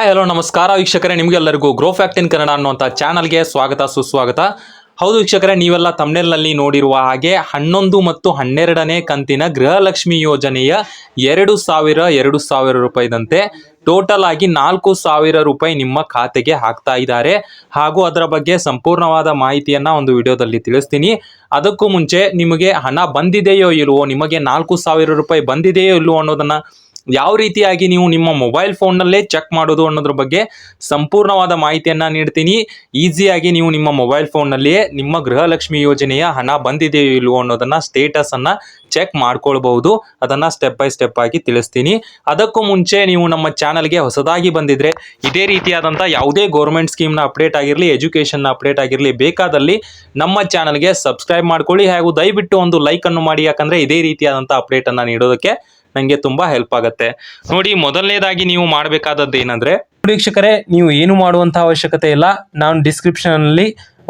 Hello ನಮಸ್ಕಾರ ವೀಕ್ಷಕರೇ, ನಿಮಗೆಲ್ಲರಿಗೂ ಗ್ರೋ ಫ್ಯಾಕ್ಟ್ ಇನ್ ಕನ್ನಡ ಅನ್ನುವಂಥ ಚಾನಲ್ಗೆ ಸ್ವಾಗತ ಸುಸ್ವಾಗತ. ಹೌದು ವೀಕ್ಷಕರೇ, ನೀವೆಲ್ಲ ಥಂಬ್ನೇಲ್ನಲ್ಲಿ ನೋಡಿರುವ ಹಾಗೆ 11 ಮತ್ತು 12ನೇ ಕಂತಿನ ಗೃಹಲಕ್ಷ್ಮಿ ಯೋಜನೆಯ 2,000 ರೂಪಾಯಿದಂತೆ ಟೋಟಲ್ ಆಗಿ 4,000 ರೂಪಾಯಿ ನಿಮ್ಮ ಖಾತೆಗೆ ಹಾಕ್ತಾ ಇದ್ದಾರೆ. ಹಾಗೂ ಅದರ ಬಗ್ಗೆ ಸಂಪೂರ್ಣವಾದ ಮಾಹಿತಿಯನ್ನ ಒಂದು ವಿಡಿಯೋದಲ್ಲಿ ತಿಳಿಸ್ತೀನಿ. ಅದಕ್ಕೂ ಮುಂಚೆ ನಿಮಗೆ ಹಣ ಬಂದಿದೆಯೋ ಇಲ್ವೋ, ನಿಮಗೆ 4,000 ರೂಪಾಯಿ ಬಂದಿದೆಯೋ ಇಲ್ವೋ ಅನ್ನೋದನ್ನ ಯಾವ ರೀತಿಯಾಗಿ ನೀವು ನಿಮ್ಮ ಮೊಬೈಲ್ ಫೋನ್ನಲ್ಲೇ ಚೆಕ್ ಮಾಡೋದು ಅನ್ನೋದ್ರ ಬಗ್ಗೆ ಸಂಪೂರ್ಣವಾದ ಮಾಹಿತಿಯನ್ನ ನೀಡ್ತೀನಿ. ಈಸಿಯಾಗಿ ನೀವು ನಿಮ್ಮ ಮೊಬೈಲ್ ಫೋನ್ನಲ್ಲಿಯೇ ನಿಮ್ಮ ಗೃಹಲಕ್ಷ್ಮಿ ಯೋಜನೆಯ ಹಣ ಬಂದಿದೆಯೋ ಇಲ್ವೋ ಅನ್ನೋದನ್ನ ಸ್ಟೇಟಸ್ ಅನ್ನ ಚೆಕ್ ಮಾಡ್ಕೊಳ್ಬಹುದು. ಅದನ್ನ ಸ್ಟೆಪ್ ಬೈ ಸ್ಟೆಪ್ ಆಗಿ ತಿಳಿಸ್ತೀನಿ. ಅದಕ್ಕೂ ಮುಂಚೆ ನೀವು ನಮ್ಮ ಚಾನಲ್ಗೆ ಹೊಸದಾಗಿ ಬಂದಿದ್ರೆ ಇದೇ ರೀತಿಯಾದಂಥ ಯಾವುದೇ ಗೌರ್ಮೆಂಟ್ ಸ್ಕೀಮ್ನ ಅಪ್ಡೇಟ್ ಆಗಿರಲಿ, ಎಜುಕೇಷನ್ನ ಅಪ್ಡೇಟ್ ಆಗಿರಲಿ ಬೇಕಾದಲ್ಲಿ ನಮ್ಮ ಚಾನಲ್ಗೆ ಸಬ್ಸ್ಕ್ರೈಬ್ ಮಾಡ್ಕೊಳ್ಳಿ. ಹಾಗೂ ದಯವಿಟ್ಟು ಒಂದು ಲೈಕ್ ಅನ್ನು ಮಾಡಿ, ಯಾಕಂದ್ರೆ ಇದೇ ರೀತಿಯಾದಂಥ ಅಪ್ಡೇಟ್ ಅನ್ನ ನೀಡೋದಕ್ಕೆ ನನಗೆ ತುಂಬಾ ಹೆಲ್ಪ್ ಆಗುತ್ತೆ. ನೋಡಿ, ಮೊದಲನೇದಾಗಿ ನೀವು ಮಾಡಬೇಕಾದದ್ದು ಏನಂದ್ರೆ, ವೀಕ್ಷಕರೇ, ನೀವು ಏನು ಮಾಡುವಂತ ಅವಶ್ಯಕತೆ ಇಲ್ಲ. ನಾನು ಡಿಸ್ಕ್ರಿಪ್ಷನ್ ಅಲ್ಲಿ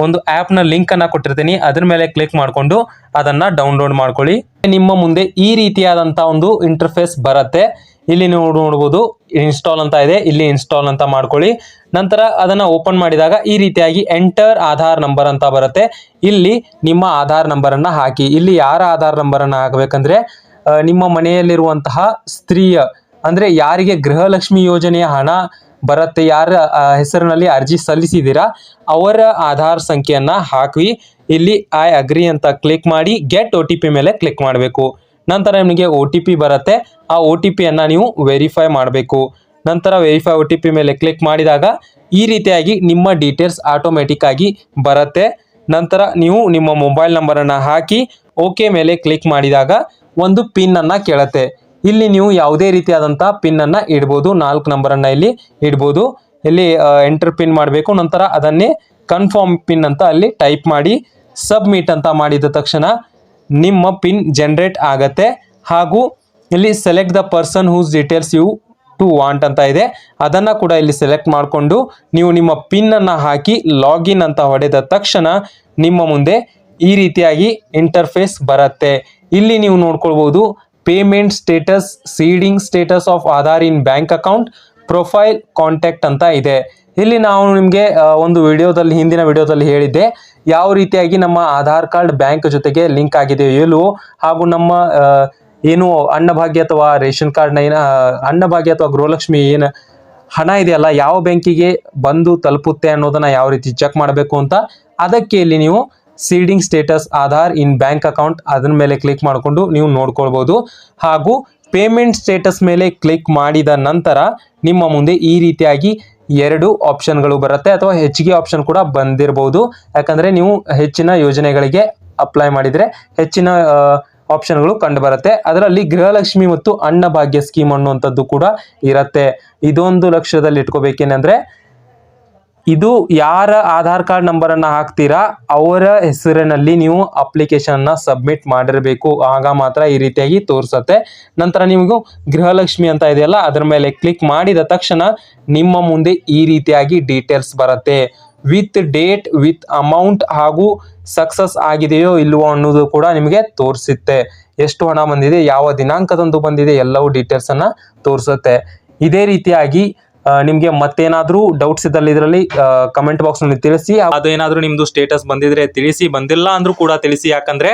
ಒಂದು ಆಪ್ ನ ಲಿಂಕ್ ಅನ್ನ ಕೊಟ್ಟಿರ್ತೀನಿ. ಅದ್ರ ಮೇಲೆ ಕ್ಲಿಕ್ ಮಾಡಿಕೊಂಡು ಅದನ್ನ ಡೌನ್ಲೋಡ್ ಮಾಡ್ಕೊಳ್ಳಿ. ನಿಮ್ಮ ಮುಂದೆ ಈ ರೀತಿಯಾದಂತ ಒಂದು ಇಂಟರ್ಫೇಸ್ ಬರುತ್ತೆ. ಇಲ್ಲಿ ನೀವು ನೋಡಬಹುದು ಇನ್ಸ್ಟಾಲ್ ಅಂತ ಇದೆ, ಇಲ್ಲಿ ಇನ್ಸ್ಟಾಲ್ ಅಂತ ಮಾಡ್ಕೊಳ್ಳಿ. ನಂತರ ಅದನ್ನ ಓಪನ್ ಮಾಡಿದಾಗ ಈ ರೀತಿಯಾಗಿ ಎಂಟರ್ ಆಧಾರ್ ನಂಬರ್ ಅಂತ ಬರುತ್ತೆ. ಇಲ್ಲಿ ನಿಮ್ಮ ಆಧಾರ್ ನಂಬರ್ ಅನ್ನ ಹಾಕಿ. ಇಲ್ಲಿ ಯಾರ ಆಧಾರ್ ನಂಬರ್ ಅನ್ನ ಹಾಕಬೇಕಂದ್ರೆ, ನಿಮ್ಮ ಮನೆಯಲ್ಲಿರುವಂತಹ ಸ್ತ್ರೀಯ, ಅಂದ್ರೆ ಯಾರಿಗೆ ಗೃಹಲಕ್ಷ್ಮಿ ಯೋಜನೆಯ ಹಣ ಬರುತ್ತೆ, ಯಾರ ಹೆಸರಿನಲ್ಲಿ ಅರ್ಜಿ ಸಲ್ಲಿಸಿದ್ದೀರಾ ಅವರ ಆಧಾರ್ ಸಂಖ್ಯೆಯನ್ನ ಹಾಕಿ ಇಲ್ಲಿ ಐ ಅಗ್ರಿ ಅಂತ ಕ್ಲಿಕ್ ಮಾಡಿ ಗೆಟ್ OTP ಮೇಲೆ ಕ್ಲಿಕ್ ಮಾಡಬೇಕು. ನಂತರ ನಿಮಗೆ OTP ಬರುತ್ತೆ. ಆ OTP ಅನ್ನ ನೀವು ವೆರಿಫೈ ಮಾಡಬೇಕು. ನಂತರ ವೆರಿಫೈ OTP ಮೇಲೆ ಕ್ಲಿಕ್ ಮಾಡಿದಾಗ ಈ ರೀತಿಯಾಗಿ ನಿಮ್ಮ ಡೀಟೇಲ್ಸ್ ಆಟೋಮೆಟಿಕ್ ಆಗಿ ಬರುತ್ತೆ. ನಂತರ ನೀವು ನಿಮ್ಮ ಮೊಬೈಲ್ ನಂಬರ್ ಅನ್ನ ಹಾಕಿ ಓಕೆ ಮೇಲೆ ಕ್ಲಿಕ್ ಮಾಡಿದಾಗ ಒಂದು ಪಿನ್ ಅನ್ನ ಕೇಳುತ್ತೆ. ಇಲ್ಲಿ ನೀವು ಯಾವುದೇ ರೀತಿಯಾದಂತಹ ಪಿನ್ ಅನ್ನ ಇಡಬಹುದು. 4 ನಂಬರ್ ಅನ್ನ ಇಲ್ಲಿ ಇಡಬಹುದು. ಇಲ್ಲಿ ಎಂಟರ್ ಪಿನ್ ಮಾಡಬೇಕು. ನಂತರ ಅದನ್ನೇ ಕನ್ಫರ್ಮ್ ಪಿನ್ ಅಂತ ಅಲ್ಲಿ ಟೈಪ್ ಮಾಡಿ ಸಬ್ಮಿಟ್ ಅಂತ ಮಾಡಿದ ತಕ್ಷಣ ನಿಮ್ಮ ಪಿನ್ ಜನರೇಟ್ ಆಗತ್ತೆ. ಹಾಗೂ ಇಲ್ಲಿ select the person whose details you to want ಅಂತ ಇದೆ, ಅದನ್ನ ಕೂಡ ಇಲ್ಲಿ ಸೆಲೆಕ್ಟ್ ಮಾಡಿಕೊಂಡು ನೀವು ನಿಮ್ಮ ಪಿನ್ ಅನ್ನ ಹಾಕಿ ಲಾಗಿನ್ ಅಂತ ಹೊಡೆದ ತಕ್ಷಣ ನಿಮ್ಮ ಮುಂದೆ ಈ ರೀತಿಯಾಗಿ ಇಂಟರ್ಫೇಸ್ ಬರುತ್ತೆ. ಇಲ್ಲಿ ನೀವು ನೋಡ್ಕೊಳ್ಬಹುದು payment status, seeding status of Aadhaar in bank account, profile, contact ಅಂತ ಇದೆ. ಇಲ್ಲಿ ನಾವು ನಿಮಗೆ ಒಂದು ವಿಡಿಯೋದಲ್ಲಿ, ಹಿಂದಿನ ವಿಡಿಯೋದಲ್ಲಿ ಹೇಳಿದ್ದೆ ಯಾವ ರೀತಿಯಾಗಿ ನಮ್ಮ ಆಧಾರ್ ಕಾರ್ಡ್ ಬ್ಯಾಂಕ್ ಜೊತೆಗೆ ಲಿಂಕ್ ಆಗಿದೆಯೋ ಇಲ್ವೋ, ಹಾಗೂ ನಮ್ಮ ಏನು ಅನ್ನಭಾಗ್ಯ ಅಥವಾ ರೇಷನ್ ಕಾರ್ಡ್ನ ಅನ್ನಭಾಗ್ಯ ಅಥವಾ ಗೃಹಲಕ್ಷ್ಮಿ ಏನು ಹಣ ಇದೆಯಲ್ಲ ಯಾವ ಬ್ಯಾಂಕಿಗೆ ಬಂದು ತಲುಪುತ್ತೆ ಅನ್ನೋದನ್ನ ಯಾವ ರೀತಿ ಚೆಕ್ ಮಾಡಬೇಕು ಅಂತ, ಅದಕ್ಕೆ ಇಲ್ಲಿ ನೀವು seeding status Aadhaar in bank account ಅದರ ಮೇಲೆ ಕ್ಲಿಕ್ ಮಾಡಿಕೊಂಡು ನೀವು ನೋಡ್ಕೊಳ್ಬಹುದು. ಹಾಗೂ ಪೇಮೆಂಟ್ ಸ್ಟೇಟಸ್ ಮೇಲೆ ಕ್ಲಿಕ್ ಮಾಡಿದ ನಂತರ ನಿಮ್ಮ ಮುಂದೆ ಈ ರೀತಿಯಾಗಿ 2 ಆಪ್ಷನ್ಗಳು ಬರುತ್ತೆ, ಅಥವಾ ಹೆಚ್ಚಿಗೆ ಆಪ್ಷನ್ ಕೂಡ ಬಂದಿರಬಹುದು. ಯಾಕಂದ್ರೆ ನೀವು ಹೆಚ್ಚಿನ ಯೋಜನೆಗಳಿಗೆ ಅಪ್ಲೈ ಮಾಡಿದ್ರೆ ಹೆಚ್ಚಿನ ಆಪ್ಷನ್ಗಳು ಕಂಡು ಬರುತ್ತೆ. ಅದರಲ್ಲಿ ಗೃಹಲಕ್ಷ್ಮಿ ಮತ್ತು ಅನ್ನಭಾಗ್ಯ ಸ್ಕೀಮ್ ಅನ್ನುವಂಥದ್ದು ಕೂಡ ಇರುತ್ತೆ. ಇದೊಂದು ಲಕ್ಷ್ಯದಲ್ಲಿ ಇಟ್ಕೋಬೇಕೇನೆಂದ್ರೆ, ಇದು ಯಾರ ಆಧಾರ್ ಕಾರ್ಡ್ ನಂಬರ್ ಅನ್ನ ಹಾಕ್ತೀರಾ ಅವರ ಹೆಸರಿನಲ್ಲಿ ನೀವು ಅಪ್ಲಿಕೇಶನ್ ಅನ್ನ ಸಬ್ಮಿಟ್ ಮಾಡಿರಬೇಕು. ಆಗ ಮಾತ್ರ ಈ ರೀತಿಯಾಗಿ ತೋರಿಸುತ್ತೆ. ನಂತರ ನಿಮಗೂ ಗೃಹಲಕ್ಷ್ಮಿ ಅಂತ ಇದೆಯಲ್ಲ ಅದರ ಮೇಲೆ ಕ್ಲಿಕ್ ಮಾಡಿದ ತಕ್ಷಣ ನಿಮ್ಮ ಮುಂದೆ ಈ ರೀತಿಯಾಗಿ ಡೀಟೇಲ್ಸ್ ಬರುತ್ತೆ. ವಿತ್ ಡೇಟ್, ವಿತ್ ಅಮೌಂಟ್, ಹಾಗೂ ಸಕ್ಸಸ್ ಆಗಿದೆಯೋ ಇಲ್ವೋ ಅನ್ನೋದು ಕೂಡ ನಿಮಗೆ ತೋರಿಸುತ್ತೆ. ಎಷ್ಟು ಹಣ ಬಂದಿದೆ, ಯಾವ ದಿನಾಂಕದಂದು ಬಂದಿದೆ, ಎಲ್ಲವೂ ಡೀಟೇಲ್ಸ್ ಅನ್ನ ತೋರಿಸುತ್ತೆ. ಇದೇ ರೀತಿಯಾಗಿ ನಿಮ್ಗೆ ಮತ್ತೇನಾದ್ರೂ ಡೌಟ್ಸ್ ಇದ್ದಲ್ಲಿ ಇದರಲ್ಲಿ ಕಮೆಂಟ್ ಬಾಕ್ಸ್ ನಲ್ಲಿ ತಿಳಿಸಿ. ಅದೇನಾದ್ರೂ ನಿಮ್ದು ಸ್ಟೇಟಸ್ ಬಂದಿದ್ರೆ ತಿಳಿಸಿ, ಬಂದಿಲ್ಲ ಅಂದ್ರೂ ಕೂಡ ತಿಳಿಸಿ, ಯಾಕಂದ್ರೆ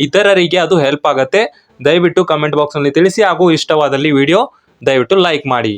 ಇತರರಿಗೆ ಅದು ಹೆಲ್ಪ್ ಆಗುತ್ತೆ. ದಯವಿಟ್ಟು ಕಮೆಂಟ್ ಬಾಕ್ಸ್ ನಲ್ಲಿ ತಿಳಿಸಿ. ಹಾಗೂ ಇಷ್ಟವಾದಲ್ಲಿ ವಿಡಿಯೋ ದಯವಿಟ್ಟು ಲೈಕ್ ಮಾಡಿ.